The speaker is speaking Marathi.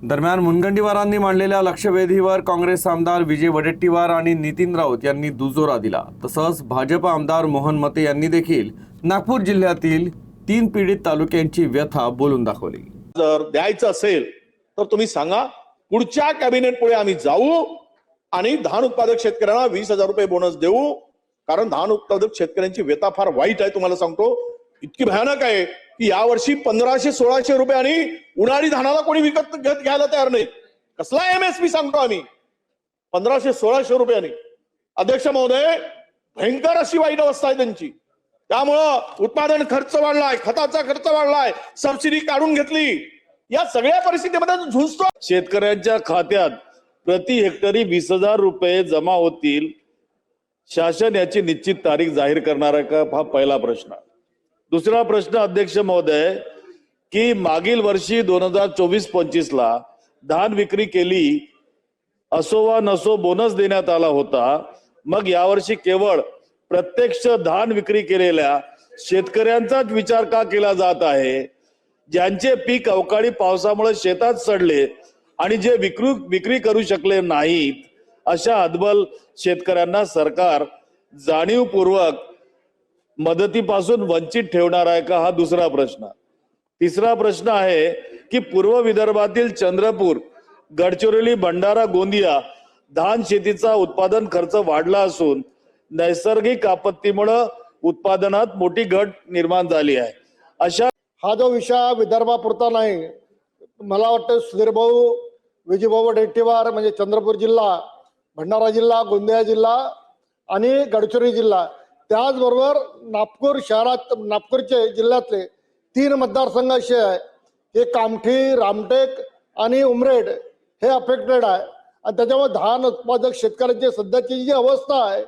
दरम्यान मुनगंटीवारांनी मांडलेल्या लक्षवेधीवर काँग्रेस आमदार विजय वडेट्टीवार आणि नितीन राऊत यांनी दुजोरा दिला। तसंच भाजप आमदार मोहन मते यांनी देखील नागपूर जिल्ह्यातील 3 पीडित तालुक्यांची व्यथा बोलून दाखवली। जर द्यायचं असेल तर तुम्ही सांगा, पुढच्या कॅबिनेट पुढे आम्ही जाऊ आणि धान उत्पादक शेतकऱ्यांना 20,000 रुपये बोनस देऊ। कारण धान उत्पादक शेतकऱ्यांची व्यथा फार वाईट आहे, तुम्हाला सांगतो, इतकी भयानक आहे की यावर्षी 1500-1600 रुपयांनी उन्हाळी धानाला कोणी विकत घ्यायला तयार नाही। कसला MSP सांगतो आम्ही, 1500-1600 रुपयांनी। अध्यक्ष महोदय, भयंकर अशी वाईट अवस्था आहे त्यांची। त्यामुळं उत्पादन खर्च वाढलाय, खताचा खर्च वाढलाय, सबसिडी काढून घेतली। या सगळ्या परिस्थितीमध्ये झुंजतो। शेतकऱ्यांच्या खात्यात प्रति हेक्टरी 20,000 रुपये जमा होतील, शासन याची निश्चित तारीख जाहीर करणार आहे का, हा पहिला प्रश्न। दुसरा प्रश्न अध्यक्ष महोदय, की मागील वर्षी 2024-25 ला धान विक्री केली, असो वा नसो बोनस देण्यात आला होता। मग यावर्षी केवळ प्रत्यक्ष धान विक्री केलेल्या शेतकऱ्यांचाच विचार का केला जात आहे? ज्यांचे पीक अवकाळी पावसामुळे शेतात सडले आणि जे विक्री करू शकले नाहीत, अशा अदबल शेतकऱ्यांना सरकार जाणीवपूर्वक मदतीपासून वंचित ठेवणार आहे का, हा दुसरा प्रश्न। तिसरा प्रश्न आहे की पूर्व विदर्भातील चंद्रपूर, गडचिरोली, भंडारा, गोंदिया धान शेतीचा उत्पादन खर्च वाढला असून नैसर्गिक आपत्तीमुळे उत्पादनात मोठी घट निर्माण झाली आहे। अशा हा जो विषय विदर्भापुरता नाही, मला वाटतं सुधीर भाऊ, विजयभाऊ वडेट्टीवार म्हणजे चंद्रपूर जिल्हा, भंडारा जिल्हा, गोंदिया जिल्हा आणि गडचिरोली जिल्हा, त्याचबरोबर नागपूर शहरात, नागपूरचे जिल्ह्यातले 3 मतदारसंघ असे आहे की कामठी, रामटेक आणि उमरेड हे अफेक्टेड आहे। आणि त्याच्यामुळे धान उत्पादक शेतकऱ्यांची सध्याची जी अवस्था आहे